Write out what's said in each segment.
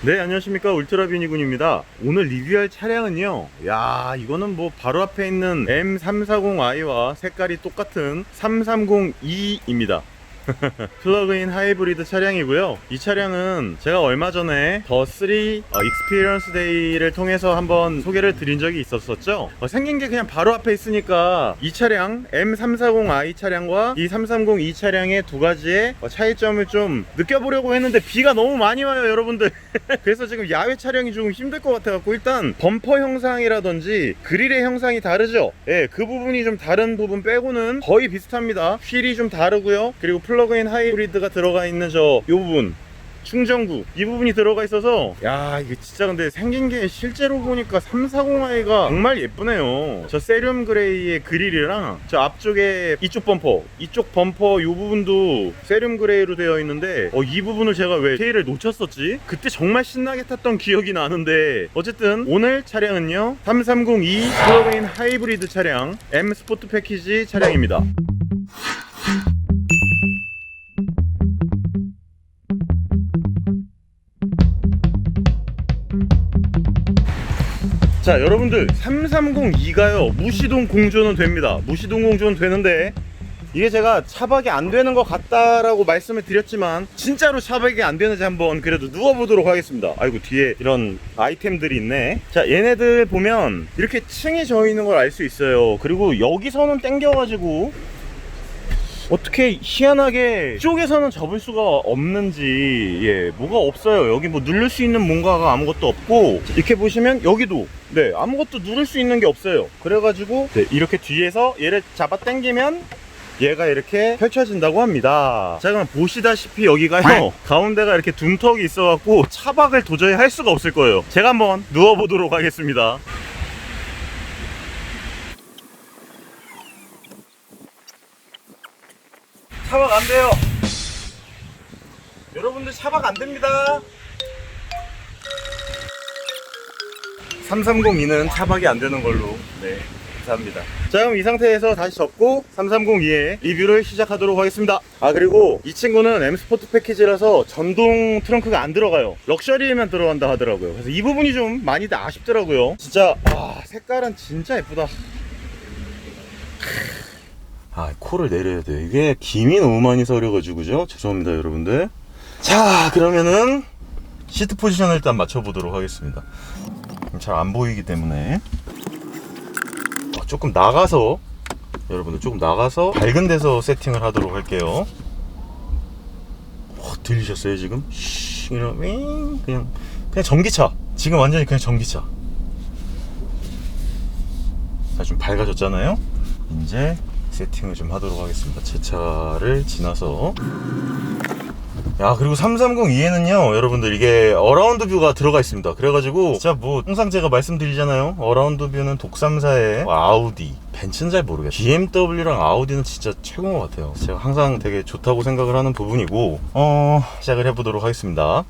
네, 안녕하십니까. 울트라비니군입니다. 오늘 리뷰할 차량은요, 야, 이거는 뭐 바로 앞에 있는 M340i와 색깔이 똑같은 330e입니다. 플러그인 하이브리드 차량이고요. 이 차량은 제가 얼마 전에 더3 익스피리언스 데이를 통해서 한번 소개를 드린 적이 있었었죠. 생긴 게 그냥 바로 앞에 있으니까 이 차량 M340i 차량과 이 330e 차량의 두 가지의 차이점을 좀 느껴보려고 했는데 비가 너무 많이 와요, 여러분들. 그래서 지금 야외 촬영이 좀 힘들 것 같아갖고 일단 범퍼 형상이라든지 그릴의 형상이 다르죠. 예, 그 부분이 좀 다른 부분 빼고는 거의 비슷합니다. 휠이 좀 다르고요. 그리고 플러그인 하이브리드가 들어가 있는 요 부분, 충전구 이 부분이 들어가 있어서, 야, 이게 진짜 근데 생긴 게 실제로 보니까 340i가 정말 예쁘네요. 저 세륨 그레이의 그릴이랑 저 앞쪽에 이쪽 범퍼 이 부분도 세륨 그레이로 되어 있는데, 이 부분을 제가 왜 K를 놓쳤었지? 그때 정말 신나게 탔던 기억이 나는데, 어쨌든 오늘 차량은요 330e 플러그인 하이브리드 차량 M 스포트 패키지 차량입니다. 자, 여러분들 330e가요 무시동 공조는 됩니다. 무시동 공조는 되는데, 이게 제가 차박이 안 되는 것 같다라고 말씀을 드렸지만 진짜로 차박이 안 되는지 한번 그래도 누워보도록 하겠습니다. 아이고, 뒤에 이런 아이템들이 있네. 자, 얘네들 보면 이렇게 층이 져 있는 걸 알 수 있어요. 그리고 여기서는 당겨가지고 어떻게 희한하게 이쪽에서는 접을 수가 없는지, 예, 뭐가 없어요. 여기 뭐 누를 수 있는 뭔가가 아무것도 없고, 이렇게 보시면 여기도 네, 아무것도 누를 수 있는 게 없어요. 그래가지고 네, 이렇게 뒤에서 얘를 잡아 당기면 얘가 이렇게 펼쳐진다고 합니다. 자, 그럼 보시다시피 여기가요 가운데가 이렇게 둔턱이 있어갖고 차박을 도저히 할 수가 없을 거예요. 제가 한번 누워보도록 하겠습니다. 차박 안 돼요. 여러분들 차박 안 됩니다. 330e는 차박이 안 되는 걸로. 네, 감사합니다. 자, 그럼 이 상태에서 다시 접고 330e의 리뷰를 시작하도록 하겠습니다. 아, 그리고 이 친구는 M 스포트 패키지라서 전동 트렁크가 안 들어가요. 럭셔리에만 들어간다 하더라고요. 그래서 이 부분이 좀 많이 아쉽더라고요. 진짜, 와, 색깔은 진짜 예쁘다. 아, 코를 내려야 돼. 이게 김이 너무 많이 서려가지고, 그죠? 죄송합니다, 여러분들. 자, 그러면은 시트 포지션을 일단 맞춰보도록 하겠습니다. 잘 안 보이기 때문에 조금 나가서, 여러분들 조금 나가서 밝은 데서 세팅을 하도록 할게요. 들리셨어요 지금? 그냥 전기차. 지금 완전히 그냥 전기차. 자, 좀 밝아졌잖아요. 이제 세팅을 좀 하도록 하겠습니다. 제 차를 지나서. 야, 그리고 330e에는요 여러분들 이게 어라운드 뷰가 들어가 있습니다. 그래가지고 진짜 뭐 항상 제가 말씀드리잖아요. 어라운드 뷰는 독삼사의 아우디, 벤츠는 잘 모르겠어요. BMW랑 아우디는 진짜 최고인 것 같아요. 제가 항상 되게 좋다고 생각을 하는 부분이고, 시작을 해보도록 하겠습니다.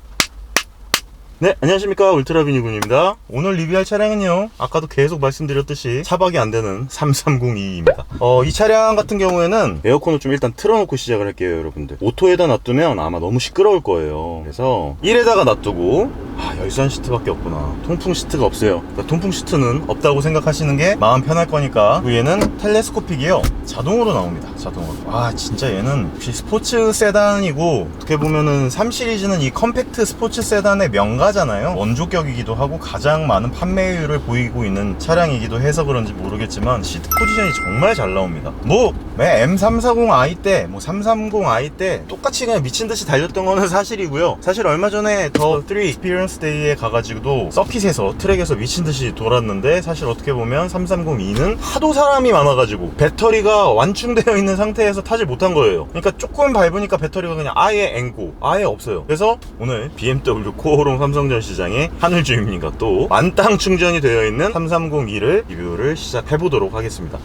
네, 안녕하십니까. 울트라비니군입니다. 오늘 리뷰할 차량은요 아까도 계속 말씀드렸듯이 차박이 안 되는 330e입니다. 이 차량 같은 경우에는 에어컨을 좀 일단 틀어놓고 시작을 할게요. 여러분들 오토에다 놔두면 아마 너무 시끄러울 거예요. 그래서 1에다가 놔두고, 열선 시트밖에 없구나. 통풍 시트가 없어요. 그러니까 통풍 시트는 없다고 생각하시는 게 마음 편할 거니까. 위에는 텔레스코픽이요, 자동으로 나옵니다. 자동으로. 진짜 얘는 역시 스포츠 세단이고, 어떻게 보면은 3 시리즈는 이 컴팩트 스포츠 세단의 명가잖아요. 원조격이기도 하고 가장 많은 판매율을 보이고 있는 차량이기도 해서 그런지 모르겠지만 시트 포지션이 정말 잘 나옵니다. 뭐 M340i 때, 330i 때 똑같이 그냥 미친듯이 달렸던 거는 사실이고요. 사실 얼마 전에 더3 익스피리언스 데이에 가가지고도 서킷에서 트랙에서 미친듯이 돌았는데, 사실 어떻게 보면 330e는 하도 사람이 많아가지고 배터리가 완충되어 있는 상태에서 타질 못한 거예요. 그러니까 조금 밟으니까 배터리가 그냥 아예 앵고, 아예 없어요. 그래서 오늘 BMW 코오롱 삼성전 시장의 하늘주임님과 또 만땅 충전이 되어 있는 330e를 리뷰를 시작해보도록 하겠습니다.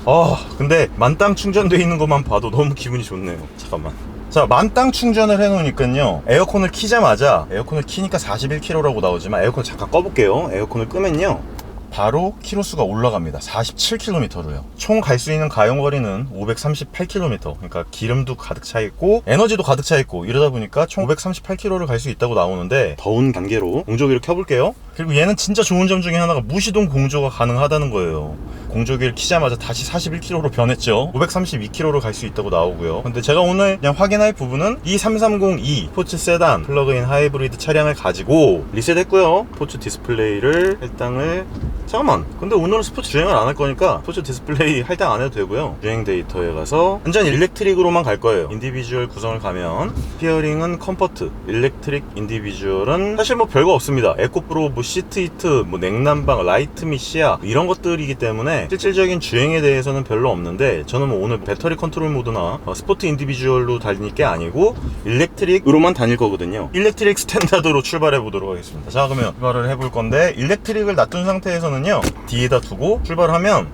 근데 만땅 충전되어 있는 것만 봐도 너무 기분이 좋네요. 잠깐만. 자, 만땅 충전을 해놓으니까요, 에어컨을 키자마자, 에어컨을 키니까 41kW라고 나오지만 에어컨을 잠깐 꺼볼게요. 에어컨을 끄면요, 바로 키로수가 올라갑니다. 47km로요. 총 갈 수 있는 가용거리는 538km. 그러니까 기름도 가득 차 있고 에너지도 가득 차 있고 이러다 보니까 총 538km를 갈 수 있다고 나오는데, 더운 단계로 공조기를 켜볼게요. 그리고 얘는 진짜 좋은 점 중에 하나가 무시동 공조가 가능하다는 거예요. 공조기를 키자마자 다시 41km로 변했죠. 532km로 갈 수 있다고 나오고요. 근데 제가 오늘 그냥 확인할 부분은 이 330e 스포츠 세단 플러그인 하이브리드 차량을 가지고 리셋했고요. 스포츠 디스플레이를 할당을, 잠깐만, 근데 오늘은 스포츠 주행을 안 할 거니까 스포츠 디스플레이 할당 안 해도 되고요. 주행 데이터에 가서 완전 일렉트릭으로만 갈 거예요. 인디비주얼 구성을 가면 스티어링은 컴포트, 일렉트릭 인디비주얼은 사실 뭐 별거 없습니다. 에코프로, 뭐 시트 히트, 뭐 냉난방, 라이트 미 시야 이런 것들이기 때문에 실질적인 주행에 대해서는 별로 없는데, 저는 뭐 오늘 배터리 컨트롤 모드나 스포트 인디비주얼로 다닐 게 아니고 일렉트릭으로만 다닐 거거든요. 일렉트릭 스탠다드로 출발해 보도록 하겠습니다. 자, 그러면 출발을 해볼 건데, 일렉트릭을 놔둔 상태에서는요, 뒤에다 두고 출발하면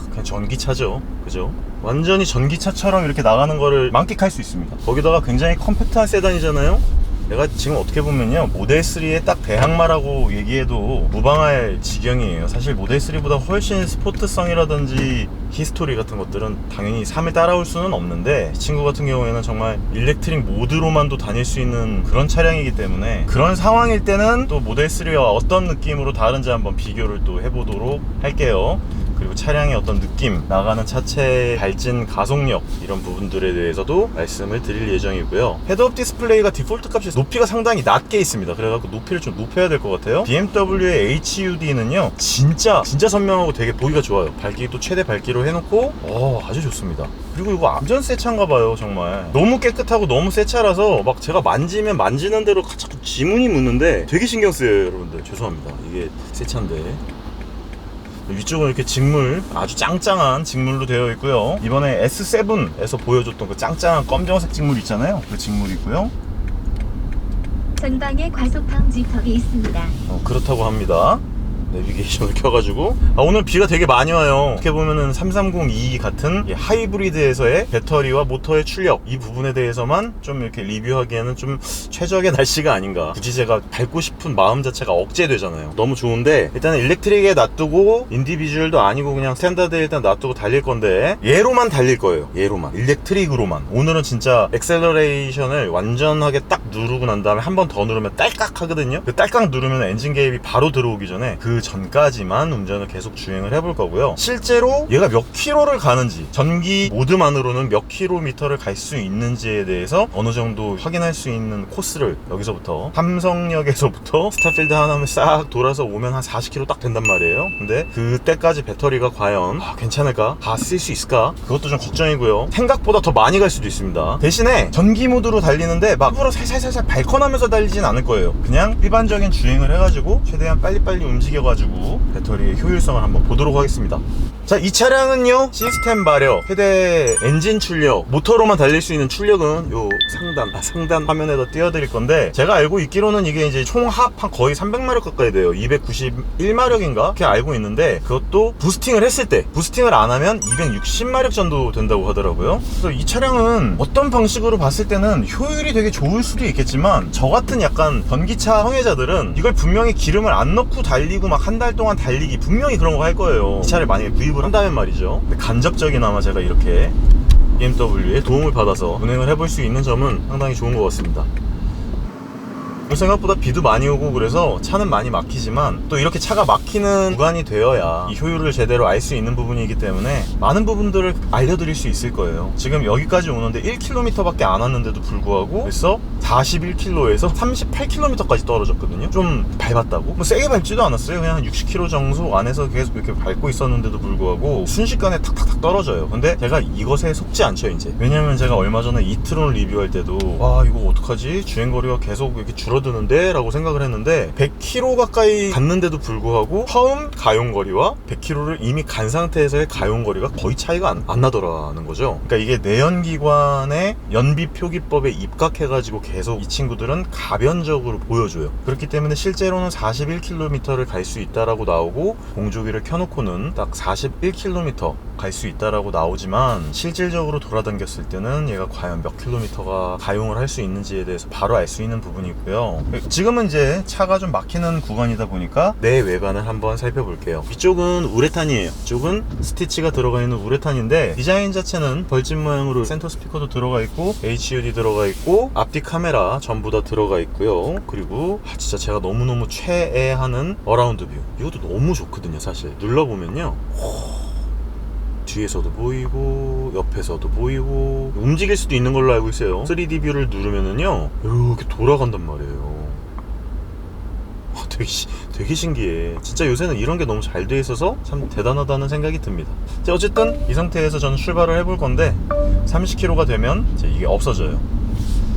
그냥 전기차죠. 그죠? 완전히 전기차처럼 이렇게 나가는 거를 만끽할 수 있습니다. 거기다가 굉장히 컴팩트한 세단이잖아요. 내가 지금 어떻게 보면요, 모델 3의 딱 대항마라고 얘기해도 무방할 지경이에요. 사실 모델 3보다 훨씬 스포트성이라든지 히스토리 같은 것들은 당연히 3에 따라올 수는 없는데, 이 친구 같은 경우에는 정말 일렉트릭 모드로만도 다닐 수 있는 그런 차량이기 때문에, 그런 상황일 때는 또 모델 3와 어떤 느낌으로 다른지 한번 비교를 또 해보도록 할게요. 그리고 차량의 어떤 느낌, 나가는 차체의 발진, 가속력 이런 부분들에 대해서도 말씀을 드릴 예정이고요. 헤드업 디스플레이가 디폴트 값이 높이가 상당히 낮게 있습니다. 그래갖고 높이를 좀 높여야 될 것 같아요. BMW의 HUD는요 진짜 선명하고 되게 보기가 좋아요. 밝기도 최대 밝기로 해놓고 아주 좋습니다. 그리고 이거 완전 새 차인가봐요. 정말 너무 깨끗하고 너무 새 차라서 막 제가 만지면 만지는 대로 자꾸 지문이 묻는데 되게 신경 쓰여요. 여러분들 죄송합니다. 이게 새 차인데. 위쪽은 이렇게 직물, 아주 짱짱한 직물로 되어 있고요. 이번에 S7에서 보여줬던 그 짱짱한 검정색 직물 있잖아요. 그 직물이고요. 전방에 과속 방지턱이 있습니다. 그렇다고 합니다. 내비게이션을 켜가지고 오늘 비가 되게 많이 와요. 어떻게 보면은 330e 같은 하이브리드에서의 배터리와 모터의 출력, 이 부분에 대해서만 좀 이렇게 리뷰하기에는 좀 최적의 날씨가 아닌가. 굳이 제가 밟고 싶은 마음 자체가 억제되잖아요. 너무 좋은데, 일단은 일렉트릭에 놔두고 인디비주얼도 아니고 그냥 스탠다드에 일단 놔두고 달릴 건데, 얘로만 달릴 거예요. 얘로만, 일렉트릭으로만. 오늘은 진짜 액셀러레이션을 완전하게 딱 누르고 난 다음에 한 번 더 누르면 딸깍 하거든요. 그 딸깍 누르면 엔진 개입이 바로 들어오기 전에 그 전까지만 운전을 계속 주행을 해볼 거고요. 실제로 얘가 몇 킬로를 가는지, 전기 모드만으로는 몇 킬로미터를 갈 수 있는지에 대해서 어느 정도 확인할 수 있는 코스를 여기서부터, 삼성역에서부터 스타필드 하나만 싹 돌아서 오면 한 40km 딱 된단 말이에요. 근데 그때까지 배터리가 과연 괜찮을까? 다 쓸 수 있을까? 그것도 좀 걱정이고요. 생각보다 더 많이 갈 수도 있습니다. 대신에 전기 모드로 달리는데 막 일부러 살살살살 발컨하면서 달리진 않을 거예요. 그냥 일반적인 주행을 해가지고 최대한 빨리빨리 움직여가지고 배터리의 효율성을 한번 보도록 하겠습니다. 자, 이 차량은요, 시스템 발력, 최대 엔진 출력, 모터로만 달릴 수 있는 출력은 요 상단 화면에다 띄워드릴 건데, 제가 알고 있기로는 이게 이제 총합 한 거의 300마력 가까이 돼요. 291마력인가? 그렇게 알고 있는데, 그것도 부스팅을 했을 때, 부스팅을 안 하면 260마력 정도 된다고 하더라고요. 그래서 이 차량은 어떤 방식으로 봤을 때는 효율이 되게 좋을 수도 있겠지만, 저 같은 약간 전기차 성애자들은 이걸 분명히 기름을 안 넣고 달리고 막 한 달 동안 달리기, 분명히 그런 거 할 거예요. 이 차를 만약에 구입을 한다면 말이죠. 근데 간접적이나마 제가 이렇게 BMW의 도움을 받아서 운행을 해볼 수 있는 점은 상당히 좋은 것 같습니다. 생각보다 비도 많이 오고 그래서 차는 많이 막히지만, 또 이렇게 차가 막히는 구간이 되어야 이 효율을 제대로 알 수 있는 부분이기 때문에 많은 부분들을 알려드릴 수 있을 거예요. 지금 여기까지 오는데 1km 밖에 안 왔는데도 불구하고 벌써 41km에서 38km까지 떨어졌거든요. 좀 밟았다고? 뭐 세게 밟지도 않았어요. 그냥 한 60km 정도 안에서 계속 이렇게 밟고 있었는데도 불구하고 순식간에 탁탁탁 떨어져요. 근데 제가 이것에 속지 않죠, 이제. 왜냐면 제가 얼마 전에 이트론 리뷰할 때도 와, 이거 어떡하지? 주행거리가 계속 이렇게 줄어드는데? 라고 생각을 했는데 100km 가까이 갔는데도 불구하고 처음 가용거리와 100km를 이미 간 상태에서의 가용거리가 거의 차이가 안 나더라는 거죠. 그러니까 이게 내연기관의 연비표기법에 입각해가지고 계속 이 친구들은 가변적으로 보여줘요. 그렇기 때문에 실제로는 41km를 갈 수 있다라고 나오고, 공조기를 켜놓고는 딱 41km 갈 수 있다라고 나오지만 실질적으로 돌아다녔을 때는 얘가 과연 몇 킬로미터가 가용을 할 수 있는지에 대해서 바로 알 수 있는 부분이고요. 지금은 이제 차가 좀 막히는 구간이다 보니까 내 외관을 한번 살펴볼게요. 이쪽은 우레탄이에요. 이쪽은 스티치가 들어가 있는 우레탄인데 디자인 자체는 벌집 모양으로 센터 스피커도 들어가 있고 HUD 들어가 있고 앞뒤 카메라 전부 다 들어가 있고요. 그리고 진짜 제가 너무너무 최애하는 어라운드 뷰, 이것도 너무 좋거든요. 사실 눌러보면요, 뒤에서도 보이고 옆에서도 보이고 움직일 수도 있는 걸로 알고 있어요. 3D 뷰를 누르면은요 이렇게 돌아간단 말이에요. 되게 신기해. 진짜 요새는 이런 게 너무 잘 돼 있어서 참 대단하다는 생각이 듭니다. 자, 어쨌든 이 상태에서 저는 출발을 해볼 건데 30km가 되면 이제 이게 없어져요.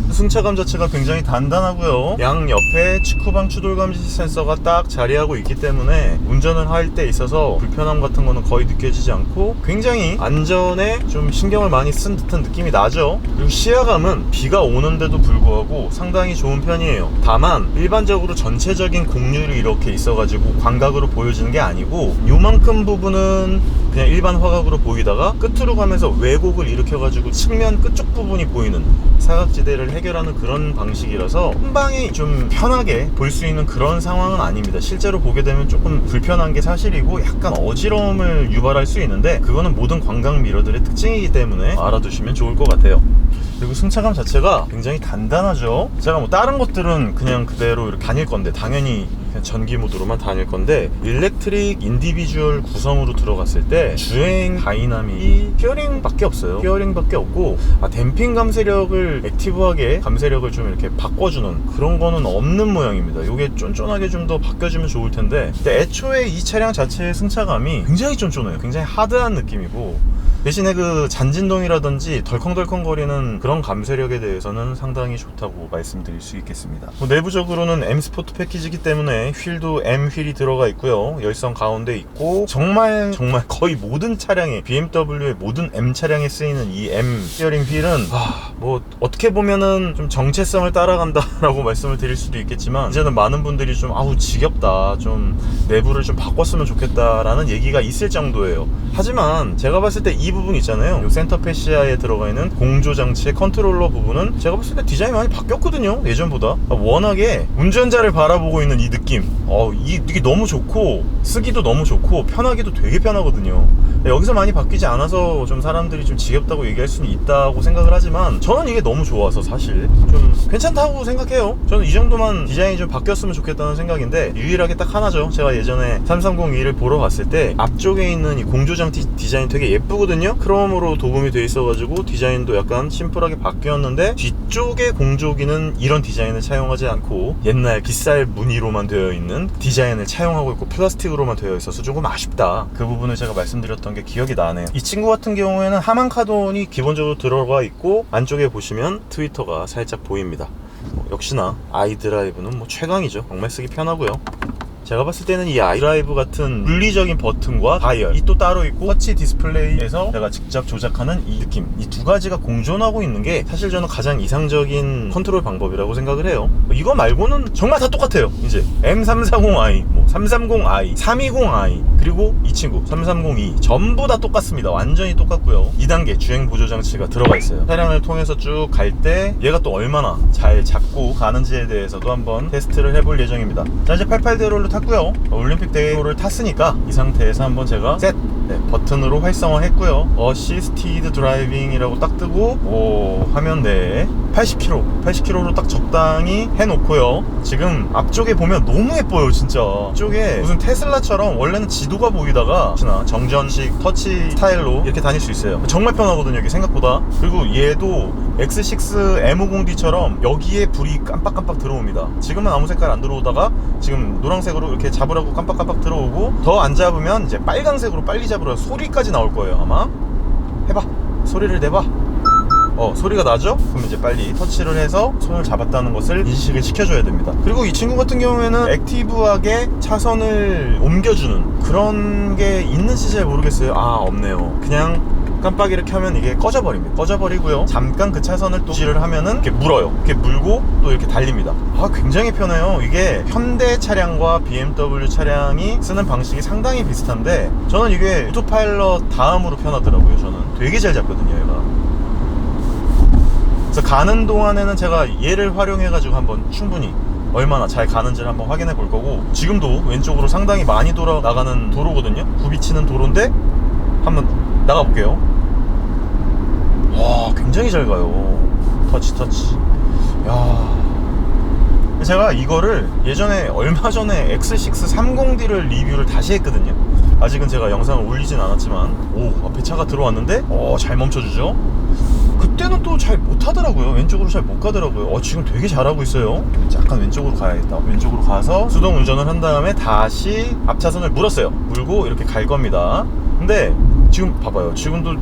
승차감 자체가 굉장히 단단하고요. 양 옆에 측후방 추돌 감지 센서가 딱 자리하고 있기 때문에 운전을 할 때 있어서 불편함 같은 거는 거의 느껴지지 않고 굉장히 안전에 좀 신경을 많이 쓴 듯한 느낌이 나죠. 그리고 시야감은 비가 오는데도 불구하고 상당히 좋은 편이에요. 다만 일반적으로 전체적인 공률이 이렇게 있어가지고 광각으로 보여지는 게 아니고 요만큼 부분은 그냥 일반 화각으로 보이다가 끝으로 가면서 왜곡을 일으켜가지고 측면 끝쪽 부분이 보이는 사각지대를 해결하는 그런 방식이라서 한 방에 좀 편하게 볼 수 있는 그런 상황은 아닙니다. 실제로 보게 되면 조금 불편한 게 사실이고 약간 어지러움을 유발할 수 있는데 그거는 모든 관광 미러들의 특징이기 때문에 알아두시면 좋을 것 같아요. 그리고 승차감 자체가 굉장히 단단하죠. 제가 뭐 다른 것들은 그냥 그대로 이렇게 다닐 건데 당연히 그냥 전기 모드로만 다닐 건데 일렉트릭 인디비주얼 구성으로 들어갔을 때 주행 다이나믹이 히어링밖에 없어요. 히어링밖에 없고 댐핑 감쇄력을 액티브하게 감쇄력을 좀 이렇게 바꿔주는 그런 거는 없는 모양입니다. 이게 쫀쫀하게 좀 더 바뀌어주면 좋을 텐데 근데 애초에 이 차량 자체의 승차감이 굉장히 쫀쫀해요. 굉장히 하드한 느낌이고 대신에 그 잔진동이라든지 덜컹덜컹거리는 그런 감쇄력에 대해서는 상당히 좋다고 말씀드릴 수 있겠습니다. 내부적으로는 M 스포트 패키지이기 때문에 휠도 M 휠이 들어가 있고요. 열선 가운데 있고 정말 거의 모든 차량에 BMW의 모든 M 차량에 쓰이는 이 M 스티어링 휠은 뭐 어떻게 보면은 좀 정체성을 따라간다라고 말씀을 드릴 수도 있겠지만 이제는 많은 분들이 좀 지겹다, 좀 내부를 좀 바꿨으면 좋겠다라는 얘기가 있을 정도예요. 하지만 제가 봤을 때 이 부분 있잖아요. 이 센터 패시아에 들어가 있는 공조 장치의 컨트롤러 부분은 제가 봤을 때 디자인이 많이 바뀌었거든요. 예전보다. 워낙에 운전자를 바라보고 있는 이 느낌, 이게 너무 좋고 쓰기도 너무 좋고 편하기도 되게 편하거든요. 여기서 많이 바뀌지 않아서 좀 사람들이 좀 지겹다고 얘기할 수는 있다고 생각을 하지만 저는 이게 너무 좋아서 사실 좀 괜찮다고 생각해요. 저는 이 정도만 디자인이 좀 바뀌었으면 좋겠다는 생각인데 유일하게 딱 하나죠. 제가 예전에 330E를 보러 갔을 때 앞쪽에 있는 이 공조장치 디자인 되게 예쁘거든요. 크롬으로 도금이 돼 있어가지고 디자인도 약간 심플하게 바뀌었는데 뒤쪽에 공조기는 이런 디자인을 차용하지 않고 옛날 빗살 무늬로만 되어 있는 디자인을 차용하고 있고 플라스틱으로만 되어 있어서 조금 아쉽다. 그 부분을 제가 말씀드렸던 게 기억이 나네요. 이 친구 같은 경우에는 하만 카본이 기본적으로 들어가 있고 안쪽에 보시면 트위터가 살짝 보입니다. 역시나 아이드라이브는 뭐 최강이죠. 정말 쓰기 편하고요. 제가 봤을 때는 이 아이드라이브 같은 물리적인 버튼과 다이얼, 이 또 따로 있고 터치 디스플레이에서 제가 직접 조작하는 이 느낌, 이 두 가지가 공존하고 있는 게 사실 저는 가장 이상적인 컨트롤 방법이라고 생각을 해요. 이거 말고는 정말 다 똑같아요. 이제 M340i, 330i, 320i 그리고 이 친구 330e 전부 다 똑같습니다. 완전히 똑같고요. 2단계 주행 보조 장치가 들어가 있어요. 차량을 통해서 쭉 갈 때 얘가 또 얼마나 잘 잡고 가는지에 대해서도 한번 테스트를 해볼 예정입니다. 자, 이제 88대로를 탔고요. 올림픽 대로를 탔으니까 이 상태에서 한번 제가 셋 버튼으로 활성화 했고요. 어시스티드 드라이빙이라고 딱 뜨고 화면 내에 80km로 딱 적당히 해놓고요. 지금 앞쪽에 보면 너무 예뻐요. 진짜 앞쪽에 무슨 테슬라처럼 원래는 지도가 보이다가 정전식 터치 스타일로 이렇게 다닐 수 있어요. 정말 편하거든요. 이게 생각보다. 그리고 얘도 X6 M50D처럼 여기에 불이 깜빡깜빡 들어옵니다. 지금은 아무 색깔 안 들어오다가 지금 노란색으로 이렇게 잡으라고 깜빡깜빡 들어오고 더 안 잡으면 이제 빨간색으로 빨리 잡으라고 소리까지 나올 거예요. 아마 해봐, 소리를 내봐. 소리가 나죠? 그럼 이제 빨리 터치를 해서 손을 잡았다는 것을 인식을 시켜줘야 됩니다. 그리고 이 친구 같은 경우에는 액티브하게 차선을 옮겨주는 그런 게 있는지 잘 모르겠어요. 없네요. 그냥 깜빡이를 켜면 이게 꺼져버립니다. 꺼져버리고요. 잠깐 그 차선을 또 유지를 하면은 이렇게 물어요. 이렇게 물고 또 이렇게 달립니다. 굉장히 편해요. 이게 현대 차량과 BMW 차량이 쓰는 방식이 상당히 비슷한데 저는 이게 오토파일럿 다음으로 편하더라고요. 저는 되게 잘 잡거든요, 얘가. 그래서 가는 동안에는 제가 얘를 활용해가지고 한번 충분히 얼마나 잘 가는지를 한번 확인해 볼 거고, 지금도 왼쪽으로 상당히 많이 돌아 나가는 도로거든요. 굽이치는 도로인데 한번 나가볼게요. 와, 굉장히 잘 가요. 터치. 야, 제가 이거를 예전에 얼마 전에 X6 30D를 리뷰를 다시 했거든요. 아직은 제가 영상을 올리진 않았지만, 앞에 차가 들어왔는데 잘 멈춰주죠. 그때는 또 잘 못하더라고요. 왼쪽으로 잘 못 가더라고요. 지금 되게 잘하고 있어요. 약간 왼쪽으로 가야겠다. 왼쪽으로 가서 수동 운전을 한 다음에 다시 앞차선을 물었어요. 물고 이렇게 갈 겁니다. 근데 지금 봐봐요. 지금도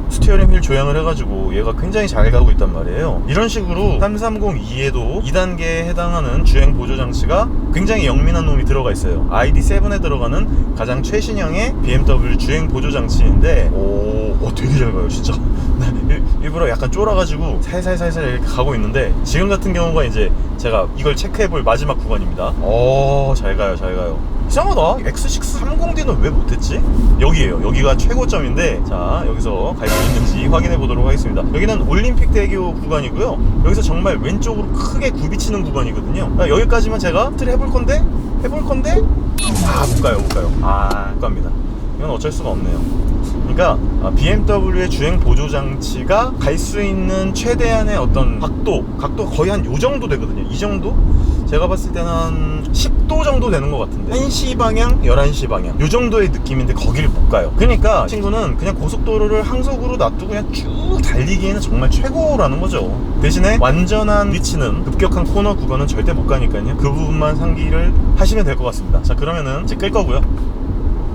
스티어링 휠 조향을 해가지고 얘가 굉장히 잘 가고 있단 말이에요. 이런 식으로 330e에도 2단계에 해당하는 주행 보조 장치가 굉장히 영민한 놈이 들어가 있어요. ID7에 들어가는 가장 최신형의 BMW 주행 보조 장치인데 되게 잘 가요, 진짜. 일부러 약간 쫄아가지고 살살살살 이렇게 가고 있는데, 지금 같은 경우가 이제 제가 이걸 체크해볼 마지막 구간입니다. 잘 가요. 이상하다. X6 30D는 왜 못했지? 여기에요. 여기가 최고점인데, 자, 여기서 갈 수 있는지 확인해 보도록 하겠습니다. 여기는 올림픽 대교 구간이고요. 여기서 정말 왼쪽으로 크게 굽이치는 구간이거든요. 여기까지만 제가 트를 해볼 건데 못 가요. 못 갑니다. 이건 어쩔 수가 없네요. 그러니까 BMW의 주행 보조 장치가 갈 수 있는 최대한의 어떤 각도 거의 한 요 정도 되거든요. 이 정도? 제가 봤을 때는 한 10도 정도 되는 것 같은데, 1시 방향, 11시 방향 요 정도의 느낌인데 거기를 못 가요. 그러니까 친구는 그냥 고속도로를 항속으로 놔두고 그냥 쭉 달리기에는 정말 최고라는 거죠. 대신에 완전한 위치는 급격한 코너 구간은 절대 못 가니까요. 그 부분만 상기를 하시면 될 것 같습니다. 자, 그러면은 이제 끌 거고요.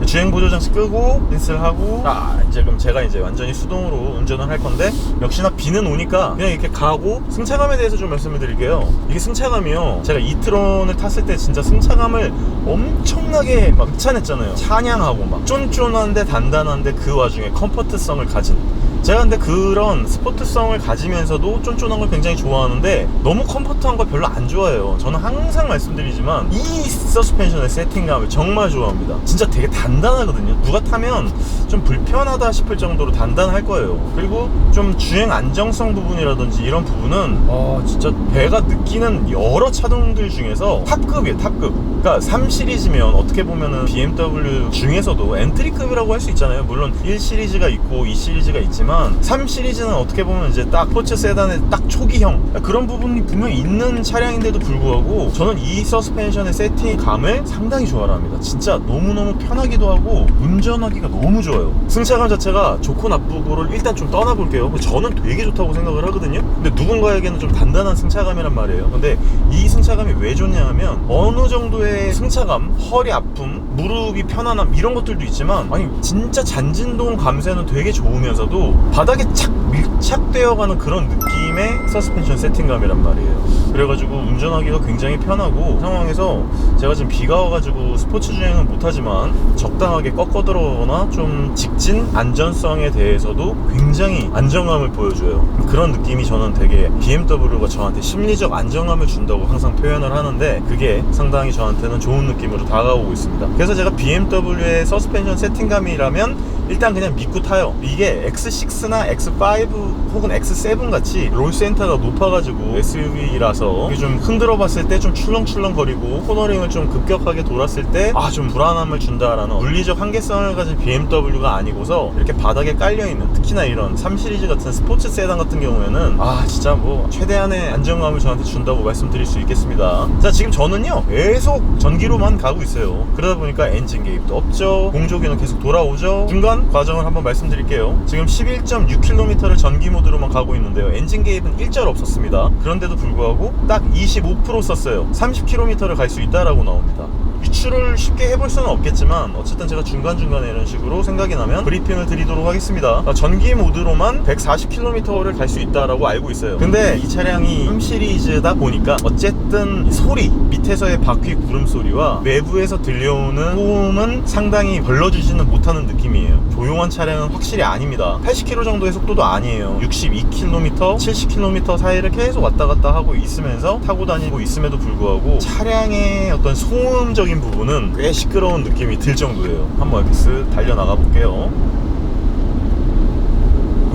주행 보조 장치 끄고 린스를 하고, 이제 그럼 제가 이제 완전히 수동으로 운전을 할 건데, 역시나 비는 오니까 그냥 이렇게 가고, 승차감에 대해서 좀 말씀을 드릴게요. 이게 승차감이요, 제가 이트론을 탔을 때 진짜 승차감을 엄청나게 막 극찬했잖아요. 찬양하고 막 쫀쫀한데 단단한데 그 와중에 컴포트성을 가진, 제가 근데 그런 스포츠성을 가지면서도 쫀쫀한 걸 굉장히 좋아하는데 너무 컴포트한 걸 별로 안 좋아해요. 저는 항상 말씀드리지만 이 서스펜션의 세팅감을 정말 좋아합니다. 진짜 되게 단단하거든요. 누가 타면 좀 불편하다 싶을 정도로 단단할 거예요. 그리고 좀 주행 안정성 부분이라든지 이런 부분은 진짜 배가 느끼는 여러 차종들 중에서 탑급이에요, 탑급. 그러니까 3시리즈면 어떻게 보면은 BMW 중에서도 엔트리급이라고 할 수 있잖아요. 물론 1시리즈가 있고 2시리즈가 있지만 3시리즈는 어떻게 보면 이제 딱 스포츠 세단의 딱 초기형, 그런 부분이 분명히 있는 차량인데도 불구하고 저는 이 서스펜션의 세팅감을 상당히 좋아합니다. 진짜 너무너무 편하기도 하고 운전하기가 너무 좋아요. 승차감 자체가 좋고 나쁘고를 일단 좀 떠나볼게요. 저는 되게 좋다고 생각을 하거든요. 근데 누군가에게는 좀 단단한 승차감이란 말이에요. 근데 이 승차감이 왜 좋냐 하면 어느 정도의 승차감, 허리 아픔, 무릎이 편안함 이런 것들도 있지만, 아니 진짜 잔진동 감세는 되게 좋으면서도 바닥에 착 밀착되어가는 그런 느낌의 서스펜션 세팅감이란 말이에요. 그래가지고 운전하기가 굉장히 편하고, 상황에서 제가 지금 비가 와가지고 스포츠 주행은 못하지만 적당하게 꺾어 들어오거나 좀 직진 안전성에 대해서도 굉장히 안정감을 보여줘요. 그런 느낌이 저는 되게 BMW가 저한테 심리적 안정감을 준다고 항상 표현을 하는데, 그게 상당히 저한테는 좋은 느낌으로 다가오고 있습니다. 그래서 제가 BMW의 서스펜션 세팅감이라면 일단 그냥 믿고 타요. 이게 X6나 X5 혹은 X7 같이 롤 센터가 높아가지고 SUV라서 이게 좀 흔들어 봤을 때 좀 출렁출렁 거리고 코너링을 좀 급격하게 돌았을 때 좀 불안함을 준다라는 물리적 한계성을 가진 BMW가 아니고서 이렇게 바닥에 깔려있는, 특히나 이런 3시리즈 같은 스포츠 세단 같은 경우에는 진짜 뭐 최대한의 안정감을 저한테 준다고 말씀드릴 수 있겠습니다. 자, 지금 저는요 계속 전기로만 가고 있어요. 그러다 보니까 엔진 개입도 없죠, 공조기는 계속 돌아오죠. 중간 과정을 한번 말씀드릴게요. 지금 11.6km를 전기 모드로만 가고 있는데요, 엔진 개입은 일절 없었습니다. 그런데도 불구하고 딱 25% 썼어요. 30km를 갈 수 있다라고 나옵니다. 유출을 쉽게 해볼 수는 없겠지만 어쨌든 제가 중간중간에 이런 식으로 생각이 나면 브리핑을 드리도록 하겠습니다. 전기 모드로만 140km를 갈 수 있다라고 알고 있어요. 근데 이 차량이 3 시리즈다 보니까 어쨌든 소리, 밑에서의 바퀴 구름 소리와 외부에서 들려오는 소음은 상당히 걸러주지는 못하는 느낌이에요. 조용한 차량은 확실히 아닙니다. 80km 정도의 속도도 아니에요. 62km, 70km 사이를 계속 왔다 갔다 하고 있으면서 타고 다니고 있음에도 불구하고 차량의 어떤 소음적인 부분은 꽤 시끄러운 느낌이 들 정도예요. 한번 이렇게 쓱 달려나가 볼게요.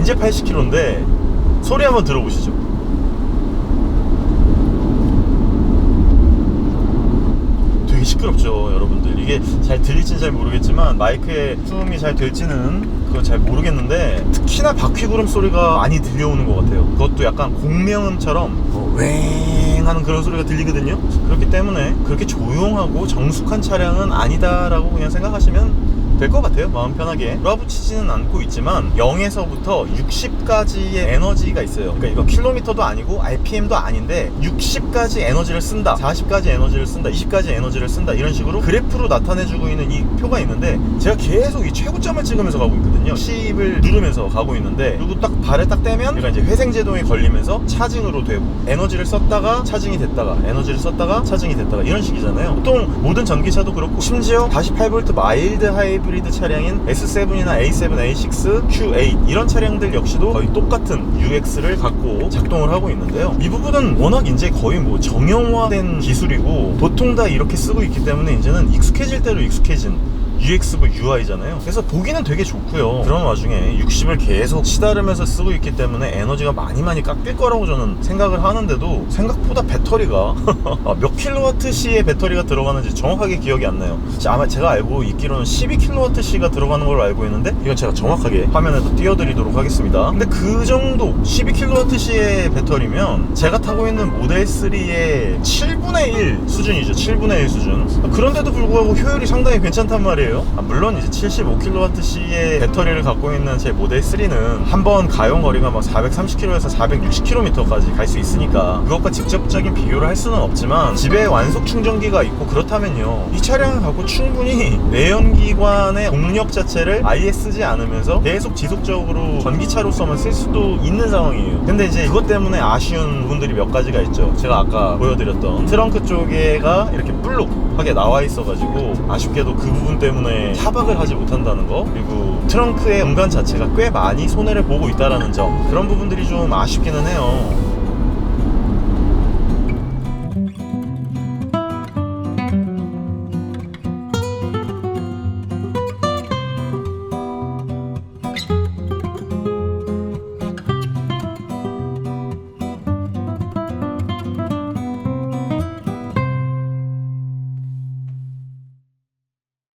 이제 80km인데 소리 한번 들어보시죠. 되게 시끄럽죠, 여러분들. 이게 잘 들릴지는 잘 모르겠지만 마이크에 수음이 잘 될지는 그건 잘 모르겠는데 특히나 바퀴구름 소리가 많이 들려오는 것 같아요. 그것도 약간 공명음처럼 웽 하는 그런 소리가 들리거든요. 그렇기 때문에 그렇게 조용하고 정숙한 차량은 아니다라고 그냥 생각하시면 될 것 같아요. 마음 편하게 몰아붙이지는 않고 있지만 0에서부터 60까지의 에너지가 있어요. 그러니까 이거 킬로미터도 아니고 RPM도 아닌데 60까지 에너지를 쓴다, 40까지 에너지를 쓴다, 20까지 에너지를 쓴다, 이런 식으로 그래프로 나타내주고 있는 이 표가 있는데 제가 계속 이 최고점을 찍으면서 가고 있거든요. 10을 누르면서 가고 있는데, 그리고 딱 발을 딱 떼면 얘가 이제 회생제동이 걸리면서 차징으로 되고, 에너지를 썼다가 차징이 됐다가 에너지를 썼다가 차징이 됐다가 이런 식이잖아요. 보통 모든 전기차도 그렇고, 심지어 48V 마일드 하이브리드 차량인 S7이나 A7, A6, Q8 이런 차량들 역시도 거의 똑같은 UX를 갖고 작동을 하고 있는데요. 이 부분은 워낙 이제 거의 뭐 정형화된 기술이고 보통 다 이렇게 쓰고 있기 때문에 이제는 익숙해질 대로 익숙해진 UX고 UI잖아요. 그래서 보기는 되게 좋고요. 그런 와중에 60을 계속 치다르면서 쓰고 있기 때문에 에너지가 많이 깎일 거라고 저는 생각을 하는데도 생각보다 배터리가 몇 킬로와트시의 배터리가 들어가는지 정확하게 기억이 안 나요. 아마 제가 알고 있기로는 12킬로와트시가 들어가는 걸로 알고 있는데 이건 제가 정확하게 화면에도 띄워드리도록 하겠습니다. 근데 그 정도 12킬로와트시의 배터리면 제가 타고 있는 모델 3의 7분의 1 수준이죠. 7분의 1 수준. 그런데도 불구하고 효율이 상당히 괜찮단 말이에요. 물론 이제 75kWh의 배터리를 갖고 있는 제 모델 3는 한번 가용 거리가 막 430km에서 460km까지 갈 수 있으니까 그것과 직접적인 비교를 할 수는 없지만 집에 완속 충전기가 있고 그렇다면요, 이 차량을 갖고 충분히 내연기관의 동력 자체를 아예 쓰지 않으면서 계속 지속적으로 전기차로서만 쓸 수도 있는 상황이에요. 근데 이제 그것 때문에 아쉬운 부분들이 몇 가지가 있죠. 제가 아까 보여드렸던 트렁크 쪽에가 이렇게 볼록하게 나와 있어가지고 아쉽게도 그 부분 때문에 차박을 하지 못한다는 거, 그리고 트렁크의 공간 자체가 꽤 많이 손해를 보고 있다라는 점, 그런 부분들이 좀 아쉽기는 해요.